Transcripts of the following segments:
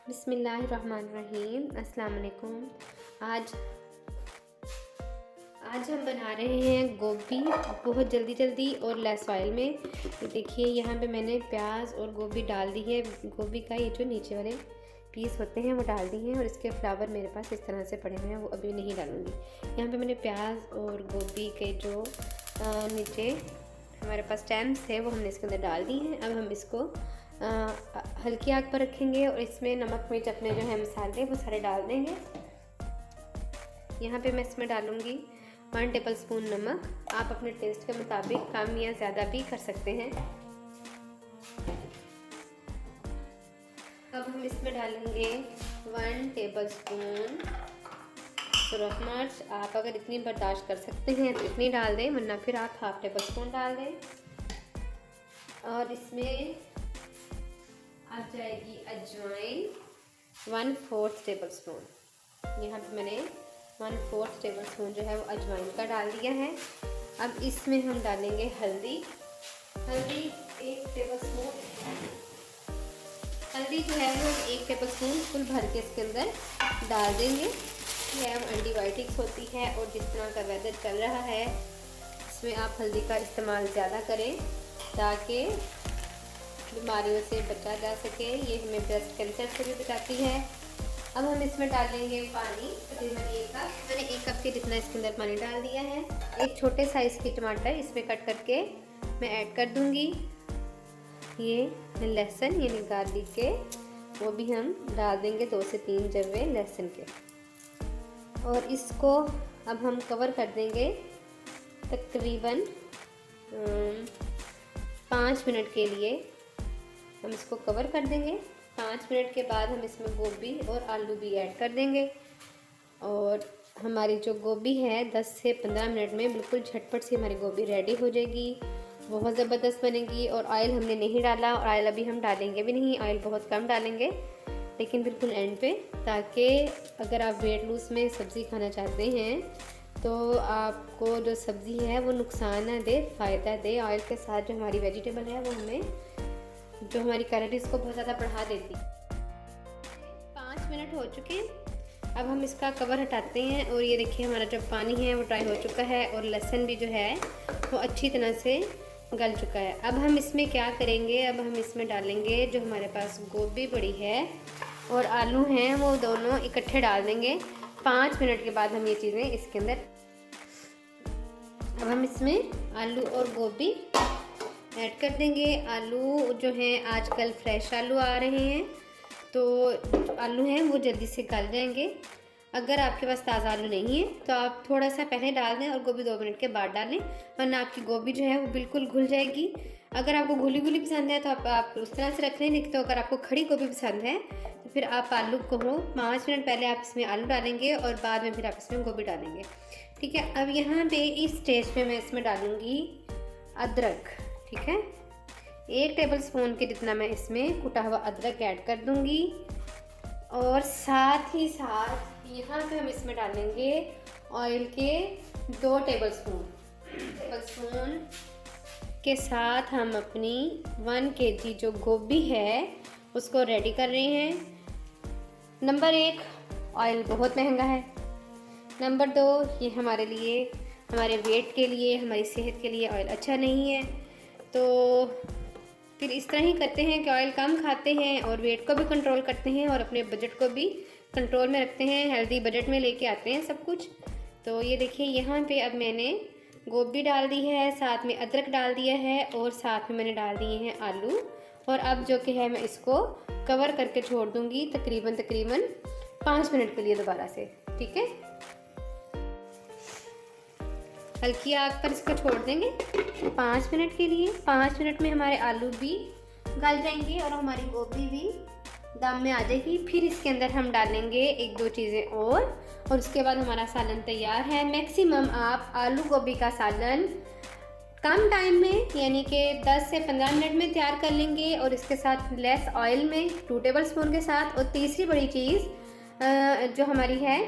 बिस्मिल्लाहिर्रहमानिर्रहीम। अस्सलाम वालेकुम। आज हम बना रहे हैं गोभी बहुत जल्दी जल्दी और लेस ऑयल में। ये देखिए यहाँ पे मैंने प्याज और गोभी डाल दी है। गोभी का ये जो नीचे वाले पीस होते हैं वो डाल दिए हैं और इसके फ्लावर मेरे पास इस तरह से पड़े हुए हैं, वो अभी नहीं डालूँगी। यहाँ पे मैंने प्याज और गोभी के जो नीचे हमारे पास स्टेम्स है वो हमने इसके अंदर डाल दी हैं। अब हम इसको हल्की आग पर रखेंगे और इसमें नमक मिर्च अपने जो है मसाले वो सारे डाल देंगे। यहाँ पे मैं इसमें डालूँगी 1 टेबल स्पून नमक। आप अपने टेस्ट के मुताबिक कम या ज़्यादा भी कर सकते हैं। अब हम इसमें डालेंगे 1 टेबल स्पून सुरख मिर्च। आप अगर इतनी बर्दाश्त कर सकते हैं तो इतनी डाल दें, वरना फिर आप 1/2 टेबल स्पून डाल दें। और इसमें आ जाएगी अजवाइन 1/4 टेबल स्पून। यहाँ पे मैंने 1/4 टेबल स्पून जो है वो अजवाइन का डाल दिया है। अब इसमें हम डालेंगे हल्दी 1 टेबल स्पून। हल्दी जो है वो 1 टेबल स्पून फुल भर के इसके अंदर डाल देंगे। यह एंटीबायोटिक्स होती है और जिस तरह का वेदर चल रहा है इसमें आप हल्दी का इस्तेमाल ज़्यादा करें ताकि बीमारियों से बचा जा सके। ये हमें ब्रेस्ट कैंसर से भी बचाती है। अब हम इसमें डालेंगे पानी तकरीबन 1 कप। मैंने 1 कप के जितना इसके अंदर पानी डाल दिया है। एक छोटे साइज़ की टमाटर इसमें कट करके मैं ऐड कर दूंगी। ये लहसुन यानी गार्लिक के वो भी हम डाल देंगे 2 से 3 जर्वे लहसुन के। और इसको अब हम कवर कर देंगे तकरीबन 5 मिनट के लिए। हम इसको कवर कर देंगे। 5 मिनट के बाद हम इसमें गोभी और आलू भी ऐड कर देंगे। और हमारी जो गोभी है 10 से 15 मिनट में बिल्कुल झटपट से हमारी गोभी रेडी हो जाएगी। बहुत ज़बरदस्त बनेगी। और ऑयल हमने नहीं डाला और ऑयल अभी हम डालेंगे भी नहीं। ऑयल बहुत कम डालेंगे लेकिन बिल्कुल एंड पे, ताकि अगर आप वेट लूज़ में सब्ज़ी खाना चाहते हैं तो आपको जो सब्ज़ी है वो नुकसान ना दे, फ़ायदा दे। ऑयल के साथ जो हमारी वेजिटेबल है वो हमें जो हमारी कैलोरीज को बहुत ज़्यादा बढ़ा देती। 5 मिनट हो चुके हैं। अब हम इसका कवर हटाते हैं और ये देखिए हमारा जो पानी है वो ड्राई हो चुका है और लहसुन भी जो है वो अच्छी तरह से गल चुका है। अब हम इसमें क्या करेंगे, अब हम इसमें डालेंगे जो हमारे पास गोभी पड़ी है और आलू हैं वो दोनों इकट्ठे डाल देंगे। 5 मिनट के बाद हम ये चीज़ें इसके अंदर, अब हम इसमें आलू और गोभी ऐड कर देंगे। आलू जो हैं आजकल फ्रेश आलू आ रहे हैं तो आलू हैं वो जल्दी से गल जाएंगे। अगर आपके पास ताज़ा आलू नहीं है तो आप थोड़ा सा पहले डाल दें और गोभी 2 मिनट के बाद डालें, वरना आपकी गोभी जो है वो बिल्कुल घुल जाएगी। अगर आपको घुली घुली पसंद है तो आप उस तरह से रख लें, नहीं तो अगर आपको खड़ी गोभी पसंद है तो फिर आप आलू को 5 मिनट पहले आप इसमें आलू डालेंगे और बाद में फिर आप इसमें गोभी डालेंगे। ठीक है। अब यहाँ पे इस स्टेज पे मैं इसमें डालूँगी अदरक। ठीक है, 1 टेबल स्पून के जितना मैं इसमें कुटा हुआ अदरक ऐड कर दूँगी। और साथ ही साथ यहाँ पे हम इसमें डालेंगे ऑयल के 2 टेबल स्पून के साथ हम अपनी 1 kg जो गोभी है उसको रेडी कर रहे हैं। नंबर 1, ऑयल बहुत महंगा है। नंबर 2, ये हमारे लिए, हमारे वेट के लिए, हमारी सेहत के लिए ऑयल अच्छा नहीं है। तो फिर इस तरह ही करते हैं कि ऑयल कम खाते हैं और वेट को भी कंट्रोल करते हैं और अपने बजट को भी कंट्रोल में रखते हैं। हेल्दी बजट में लेके आते हैं सब कुछ। तो ये देखिए यहाँ पे अब मैंने गोभी डाल दी है, साथ में अदरक डाल दिया है और साथ में मैंने डाल दिए हैं आलू। और अब जो कि है मैं इसको कवर करके छोड़ दूँगी तकरीबन 5 मिनट के लिए दोबारा से। ठीक है, हल्की आग पर इसको छोड़ देंगे 5 मिनट के लिए। 5 मिनट में हमारे आलू भी गल जाएंगे और हमारी गोभी भी दम में आ जाएगी। फिर इसके अंदर हम डालेंगे 1-2 चीज़ें और उसके बाद हमारा सालन तैयार है। मैक्सिमम आप आलू गोभी का सालन कम टाइम में यानी कि 10 से 15 मिनट में तैयार कर लेंगे और इसके साथ लेस ऑयल में 2 टेबल स्पून के साथ। और तीसरी बड़ी चीज़ जो हमारी है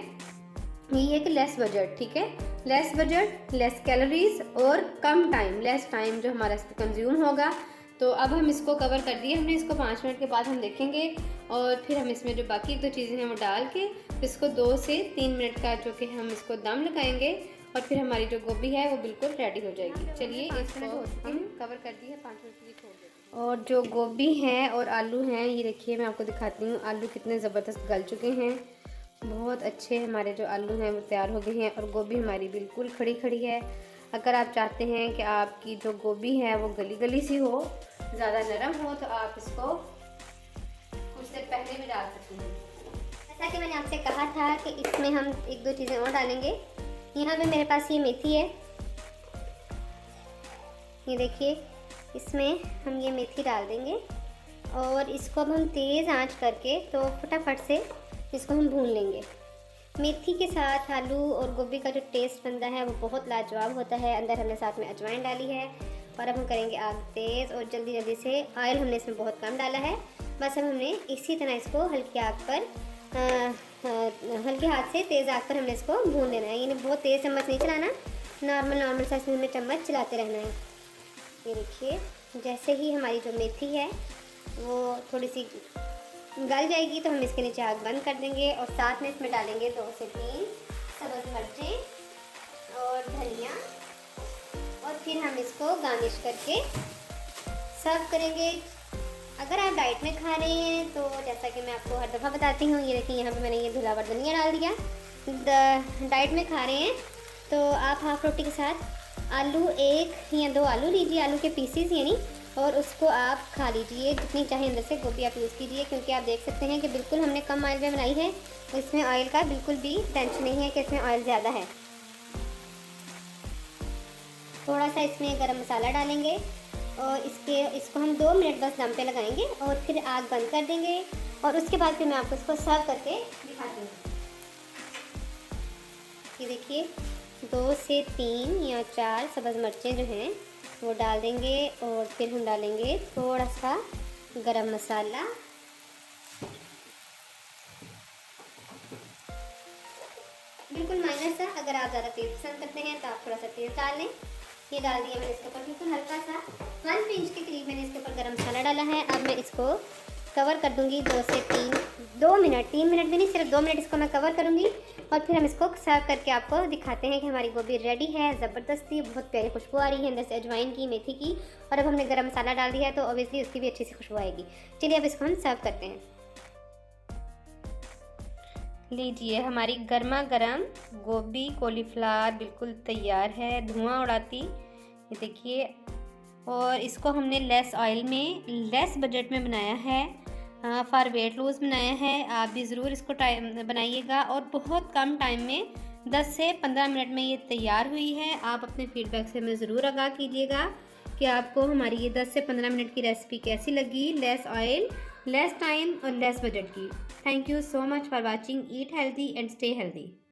ये है कि लेस बजट। ठीक है, लेस बजट, लेस कैलोरीज और कम टाइम, लेस टाइम जो हमारा कंज्यूम होगा। तो अब हम इसको कवर कर दिए हमने, इसको 5 मिनट के बाद हम देखेंगे और फिर हम इसमें जो बाकी 1-2 चीज़ें हैं वो डाल के इसको 2 से 3 मिनट का जो कि हम इसको दम लगाएंगे और फिर हमारी जो गोभी है वो बिल्कुल रेडी हो जाएगी। चलिए इसको हम कवर कर दिए 5 मिनट के लिए छोड़ देते हैं। और जो गोभी है और आलू हैं, ये देखिए मैं आपको दिखाती हूँ, आलू कितने ज़बरदस्त गल चुके हैं। बहुत अच्छे हमारे जो आलू हैं वो तैयार हो गए हैं और गोभी हमारी बिल्कुल खड़ी खड़ी है। अगर आप चाहते हैं कि आपकी जो गोभी है वो गली गली सी हो, ज़्यादा नरम हो, तो आप इसको कुछ देर पहले भी डाल सकते हैं। जैसा कि मैंने आपसे कहा था कि इसमें हम 1-2 चीज़ें और डालेंगे। यहाँ पे मेरे पास ये मेथी है, ये देखिए, इसमें हम ये मेथी डाल देंगे और इसको अब हम तेज़ आंच करके तो फटाफट से इसको हम भून लेंगे। मेथी के साथ आलू और गोभी का जो टेस्ट बनता है वो बहुत लाजवाब होता है। अंदर हमने साथ में अजवाइन डाली है और अब हम करेंगे आग तेज़ और जल्दी जल्दी से। ऑयल हमने इसमें बहुत कम डाला है, बस अब हमने इसी तरह इसको हल्की आग पर हल्के हाथ से तेज़ आग पर हमने इसको भून लेना है। यानी बहुत तेज़ चम्मच नहीं चलाना, नॉर्मल सा इसमें हमें चम्मच चलाते रहना है। ये देखिए, जैसे ही हमारी जो मेथी है वो थोड़ी सी गल जाएगी तो हम इसके नीचे आग बंद कर देंगे और साथ में इसमें डालेंगे 2 से 3 सब्ज़ मिर्चें और धनिया और फिर हम इसको गार्निश करके सर्व करेंगे। अगर आप डाइट में खा रहे हैं तो जैसा कि मैं आपको हर दफ़ा बताती हूँ, ये देखिए यहाँ पे मैंने ये धुलावर धनिया डाल दिया। डाइट में खा रहे हैं तो आप हाफ़ रोटी के साथ आलू 1 या 2 आलू लीजिए, आलू के पीसीज यानी, और उसको आप खा लीजिए। जितनी चाहे अंदर से गोभी आप यूज़ कीजिए, क्योंकि आप देख सकते हैं कि बिल्कुल हमने कम ऑयल में बनाई है। इसमें ऑयल का बिल्कुल भी टेंशन नहीं है कि इसमें ऑयल ज़्यादा है। थोड़ा सा इसमें गरम मसाला डालेंगे और इसको हम 2 मिनट बस दम पे लगाएंगे और फिर आग बंद कर देंगे और उसके बाद फिर मैं आपको इसको सर्व करके दिखाती हूँ। ये देखिए, 2 से 3 या 4 सब्ज़ मिर्चें जो हैं वो डाल देंगे और फिर हम डालेंगे थोड़ा सा गरम मसाला, बिल्कुल माइनर सा। अगर आप ज़्यादा तेज़ पसंद करते हैं तो आप थोड़ा सा तेज़ डाल लें। ये डाल दिया मैंने इसके ऊपर, बिल्कुल हल्का सा 1 पिंच के करीब मैंने इसके ऊपर गरम मसाला डाला है। अब मैं इसको कवर कर दूंगी 2 से 2 मिनट, 3 मिनट भी नहीं, सिर्फ 2 मिनट इसको मैं कवर करूंगी और फिर हम इसको सर्व करके आपको दिखाते हैं कि हमारी गोभी रेडी है। ज़बरदस्ती बहुत प्यारी खुशबू आ रही है अंदर से अजवाइन की, मेथी की, और अब हमने गरम मसाला डाल दिया है तो ऑब्वियसली उसकी भी अच्छी सी खुशबू आएगी। चलिए अब इसको हम सर्व करते हैं। लीजिए, हमारी गर्मा गर्म गोभी कॉलीफ्लावर बिल्कुल तैयार है, धुआं उड़ाती। ये देखिए, और इसको हमने लेस ऑयल में, लेस बजट में बनाया है, फॉर वेट लूज़ बनाया है। आप भी ज़रूर इसको बनाइएगा और बहुत कम टाइम में 10 से 15 मिनट में ये तैयार हुई है। आप अपने फीडबैक से हमें ज़रूर आगाह कीजिएगा कि आपको हमारी ये 10 से 15 मिनट की रेसिपी कैसी लगी, लेस ऑयल, लेस टाइम और लेस बजट की। Thank you so much for watching. Eat healthy and stay healthy.